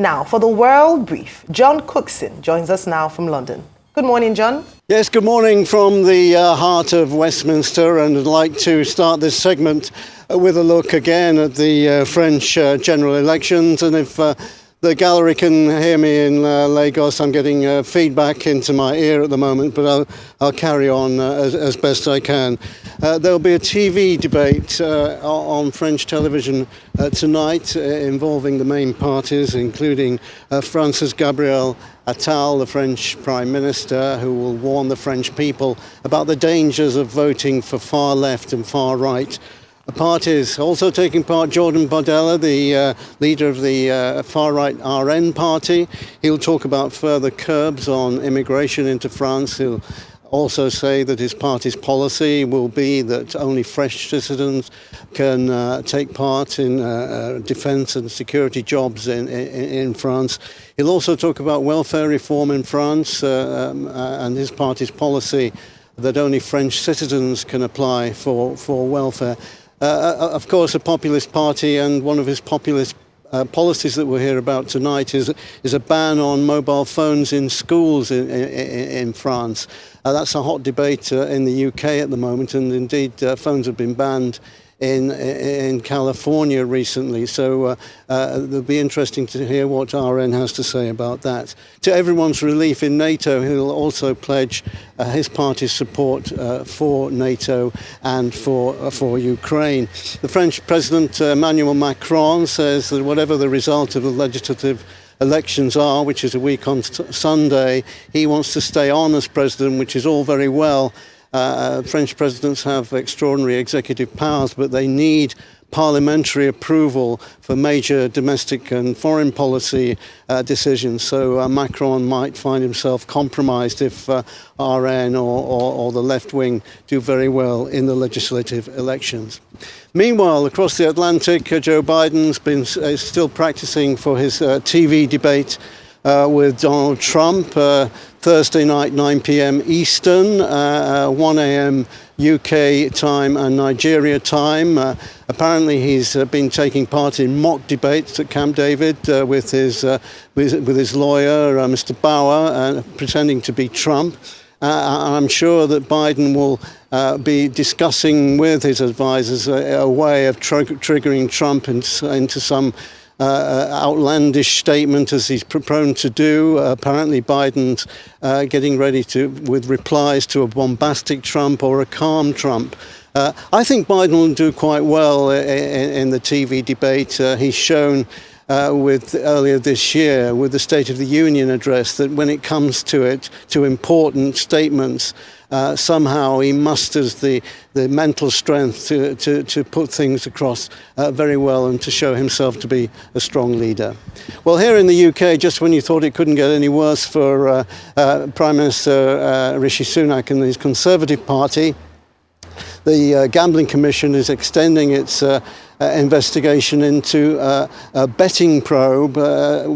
Now, for the World Brief, John Cookson joins us now from London. Good morning, John. Yes, good morning from the heart of Westminster, and I'd like to start this segment with a look again at the French general elections. And if the gallery can hear me in Lagos, I'm getting feedback into my ear at the moment, but I'll carry on as best I can. There'll be a TV debate on French television tonight involving the main parties, including Francis Gabriel Attal, the French Prime Minister, who will warn the French people about the dangers of voting for far left and far right parties. Also taking part, Jordan Bardella, the leader of the far-right RN party. He'll talk about further curbs on immigration into France. He'll also say that his party's policy will be that only French citizens can take part in defence and security jobs in France. He'll also talk about welfare reform in France and his party's policy that only French citizens can apply for welfare. Of course, a populist party, and one of his populist policies that we'll hear about tonight is a ban on mobile phones in schools in France. That's a hot debate in the UK at the moment, and indeed phones have been banned in California recently. So it'll be interesting to hear what RN has to say about that. To everyone's relief, in NATO, he'll also pledge his party's support for NATO and for Ukraine. The French President Emmanuel Macron says that whatever the result of the legislative elections are, which is a week on Sunday, he wants to stay on as president, which is all very well. French presidents have extraordinary executive powers, but they need parliamentary approval for major domestic and foreign policy decisions. So Macron might find himself compromised if RN or the left wing do very well in the legislative elections. Meanwhile, across the Atlantic, Joe Biden's been still practicing for his TV debate with Donald Trump, Thursday night, 9 p.m. Eastern, 1 a.m. UK time and Nigeria time. Apparently he's been taking part in mock debates at Camp David with his lawyer, Mr. Bauer, pretending to be Trump. I'm sure that Biden will be discussing with his advisors a way of triggering Trump into some outlandish statement, as he's prone to do. Apparently Biden's getting ready with replies to a bombastic Trump or a calm Trump. I think Biden will do quite well in the TV debate. He's shown earlier this year with the State of the Union address that when it comes to important statements, somehow he musters the mental strength to put things across very well and to show himself to be a strong leader. Well, here in the UK, just when you thought it couldn't get any worse for Prime Minister Rishi Sunak and his Conservative Party, the Gambling Commission is extending its investigation into a betting probe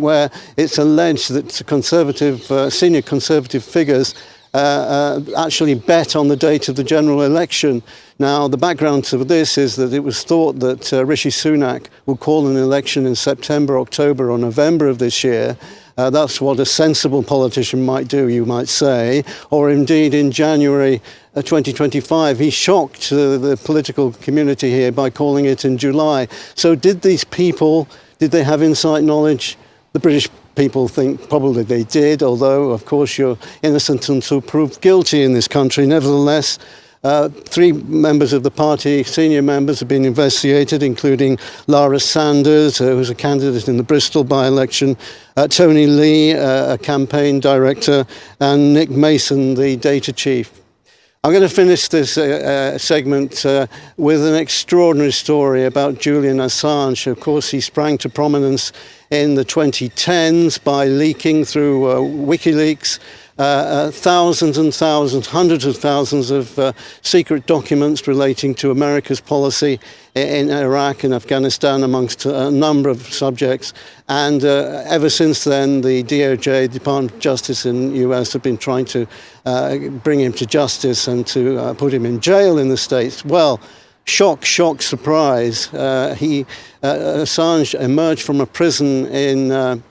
where it's alleged that senior Conservative figures actually bet on the date of the general election. Now, the background to this is that it was thought that Rishi Sunak will call an election in September, October or November of this year. That's what a sensible politician might do, you might say, or indeed in January 2025. He shocked the political community here by calling it in July. So did these people, did they have inside knowledge? The British people think probably they did, although, of course, you're innocent until proved guilty in this country. Nevertheless, 3 members of the party, senior members, have been investigated, including Lara Sanders, who's a candidate in the Bristol by-election, Tony Lee, a campaign director, and Nick Mason, the data chief. I'm going to finish this segment with an extraordinary story about Julian Assange. Of course, he sprang to prominence in the 2010s by leaking through WikiLeaks thousands and thousands, hundreds of thousands of secret documents relating to America's policy in Iraq and Afghanistan, amongst a number of subjects. And ever since then, the DOJ, Department of Justice in the US, have been trying to bring him to justice and to put him in jail in the States. Well, shock, surprise. Assange emerged from a prison in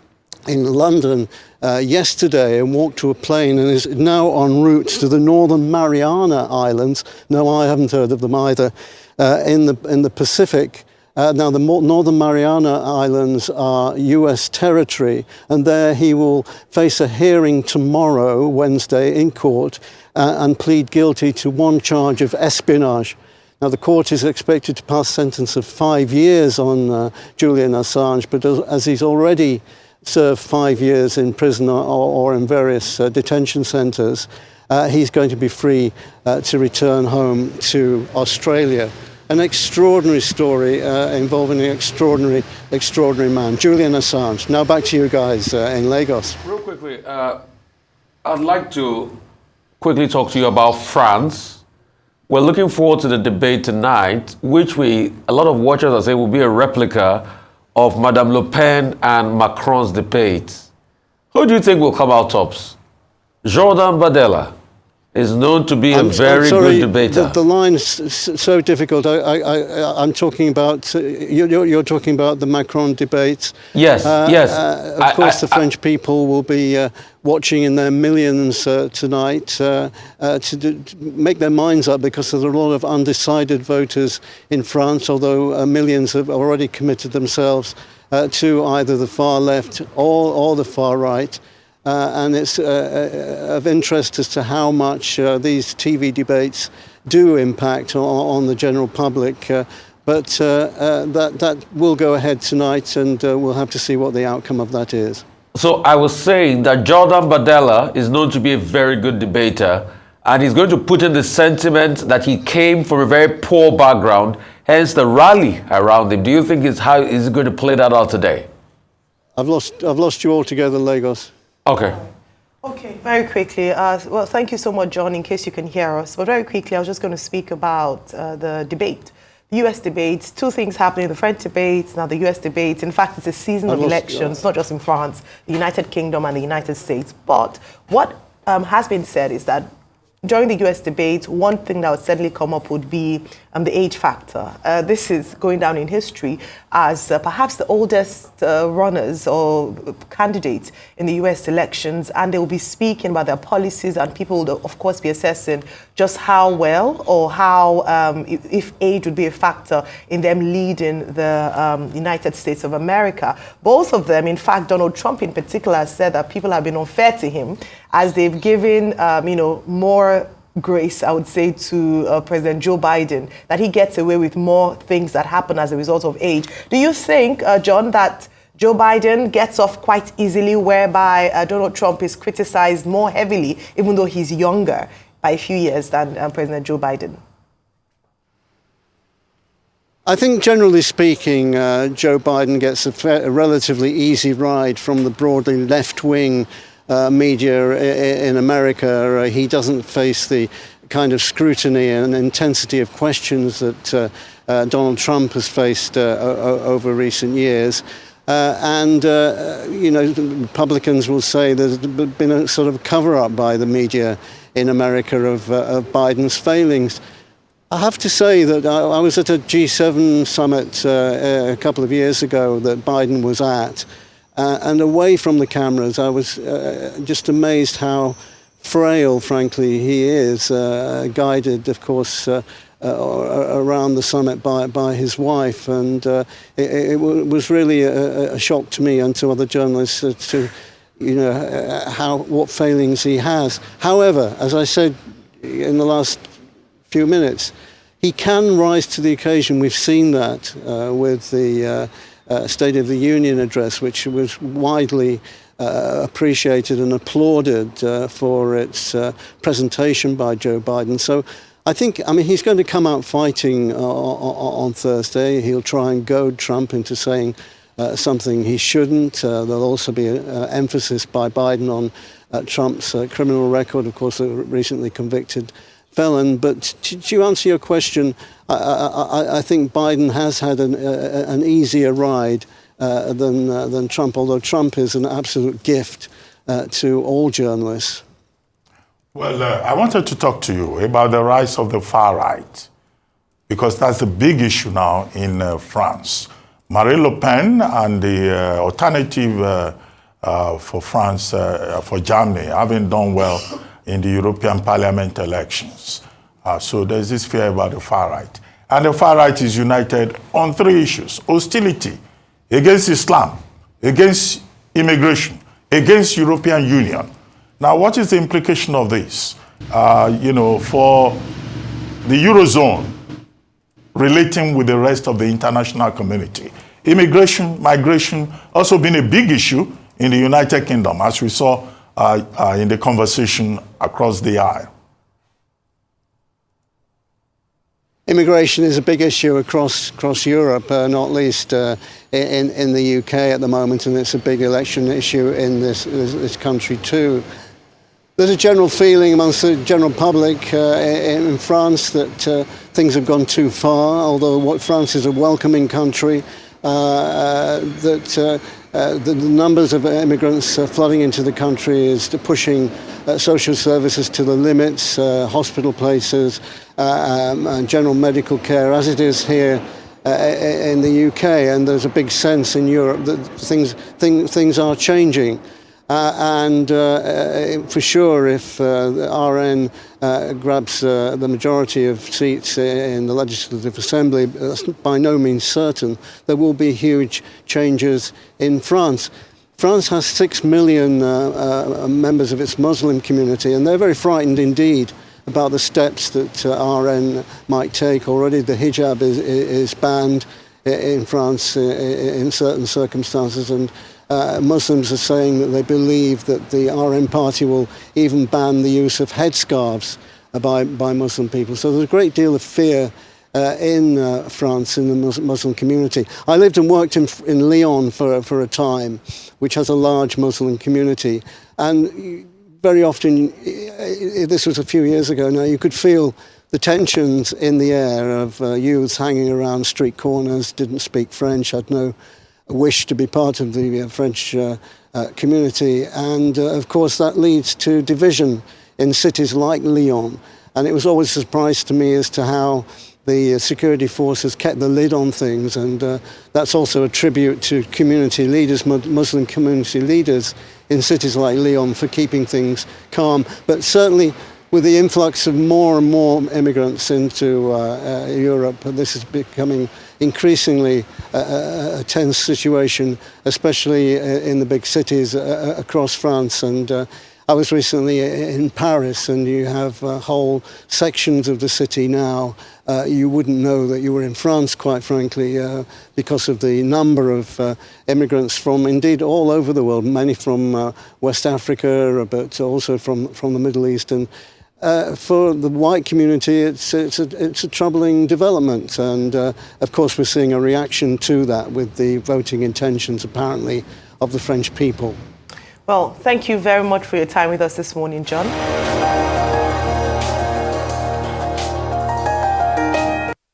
in London yesterday and walked to a plane and is now en route to the Northern Mariana Islands. No, I haven't heard of them either. In the Pacific. Now, the Northern Mariana Islands are US territory, and there he will face a hearing tomorrow, Wednesday, in court, and plead guilty to one charge of espionage. Now, the court is expected to pass a sentence of 5 years on Julian Assange, but as he's already served 5 years in prison or in various detention centres, he's going to be free to return home to Australia. An extraordinary story involving an extraordinary man, Julian Assange. Now back to you guys in Lagos. Real quickly, I'd like to quickly talk to you about France. We're looking forward to the debate tonight, which a lot of watchers are saying will be a replica of Madame Le Pen and Macron's debate. Who do you think will come out tops? Jordan Bardella is known to be a very good debater. The line is so difficult. I'm talking about, you're talking about the Macron debate. Yes, yes. Of course, the French people will be watching in their millions tonight to make their minds up, because there's a lot of undecided voters in France, although millions have already committed themselves to either the far left or the far right. And it's of interest as to how much these TV debates do impact on the general public. But that will go ahead tonight, and we'll have to see what the outcome of that is. So I was saying that Jordan Bardella is known to be a very good debater, and he's going to put in the sentiment that he came from a very poor background, hence the rally around him. Do you think how is he going to play that out today? I've lost you altogether, Lagos. Okay. Okay, very quickly. Well, thank you so much, John, in case you can hear us. But very quickly, I was just going to speak about the debate. The US debates, two things happening, the French debates, now the US debates. In fact, it's a season of elections, not just in France, the United Kingdom and the United States. But what has been said is that during the US debate, one thing that would certainly come up would be the age factor. This is going down in history as perhaps the oldest runners or candidates in the US elections, and they will be speaking about their policies, and people will, of course, be assessing just how well or how, if age would be a factor in them leading the United States of America. Both of them, in fact, Donald Trump in particular, said that people have been unfair to him as they've given, more grace, I would say, to President Joe Biden, that he gets away with more things that happen as a result of age. Do you think, John, that Joe Biden gets off quite easily, whereby Donald Trump is criticized more heavily, even though he's younger by a few years than President Joe Biden? I think, generally speaking, Joe Biden gets a relatively easy ride from the broadly left-wing media in America. He doesn't face the kind of scrutiny and intensity of questions that Donald Trump has faced over recent years. Republicans will say there's been a sort of cover-up by the media in America of Biden's failings. I have to say that I was at a G7 summit a couple of years ago that Biden was at. And away from the cameras, I was just amazed how frail, frankly, he is, guided, of course, around the summit by his wife. And it was really a shock to me and to other journalists to, what failings he has. However, as I said in the last few minutes, he can rise to the occasion. We've seen that with the State of the Union address, which was widely appreciated and applauded for its presentation by Joe Biden. So I think, he's going to come out fighting on Thursday. He'll try and goad Trump into saying something he shouldn't. There'll also be an emphasis by Biden on Trump's criminal record, of course, a recently convicted felon. But to answer your question, I think Biden has had an easier ride than Trump, although Trump is an absolute gift to all journalists. Well, I wanted to talk to you about the rise of the far right, because that's a big issue now in France. Marine Le Pen and the alternative for France, for Germany, having done well in the European Parliament elections. So there's this fear about the far right. And the far right is united on three issues: hostility against Islam, against immigration, against European Union. Now, what is the implication of this? For the Eurozone, relating with the rest of the international community. Immigration, migration, also been a big issue in the United Kingdom, as we saw in the conversation across the aisle. Immigration is a big issue across Europe, not least in the UK at the moment, and it's a big election issue in this country too. There's a general feeling amongst the general public in France that things have gone too far, although France is a welcoming country, that the numbers of immigrants flooding into the country is pushing social services to the limits, hospital places, and general medical care, as it is here in the UK. And there's a big sense in Europe that things are changing. For sure, if the RN grabs the majority of seats in the Legislative Assembly, that's by no means certain, there will be huge changes in France. France has 6 million members of its Muslim community, and they're very frightened indeed about the steps that RN might take. Already the hijab is banned in France in certain circumstances, and Muslims are saying that they believe that the RN party will even ban the use of headscarves by Muslim people. So there's a great deal of fear in France, in the Muslim community. I lived and worked in Lyon for a time, which has a large Muslim community. And very often, this was a few years ago now, you could feel the tensions in the air of youths hanging around street corners, didn't speak French, had no wish to be part of the French community. And of course, that leads to division in cities like Lyon. And it was always a surprise to me as to how the security forces kept the lid on things, and that's also a tribute to community leaders, Muslim community leaders in cities like Lyon, for keeping things calm. But certainly with the influx of more and more immigrants into Europe, this is becoming increasingly a tense situation, especially in the big cities across France. And I was recently in Paris, and you have whole sections of the city now. You wouldn't know that you were in France, quite frankly, because of the number of immigrants from, indeed, all over the world, many from West Africa, but also from the Middle East. And for the white community, it's a troubling development. And of course, we're seeing a reaction to that with the voting intentions, apparently, of the French people. Well, thank you very much for your time with us this morning, John.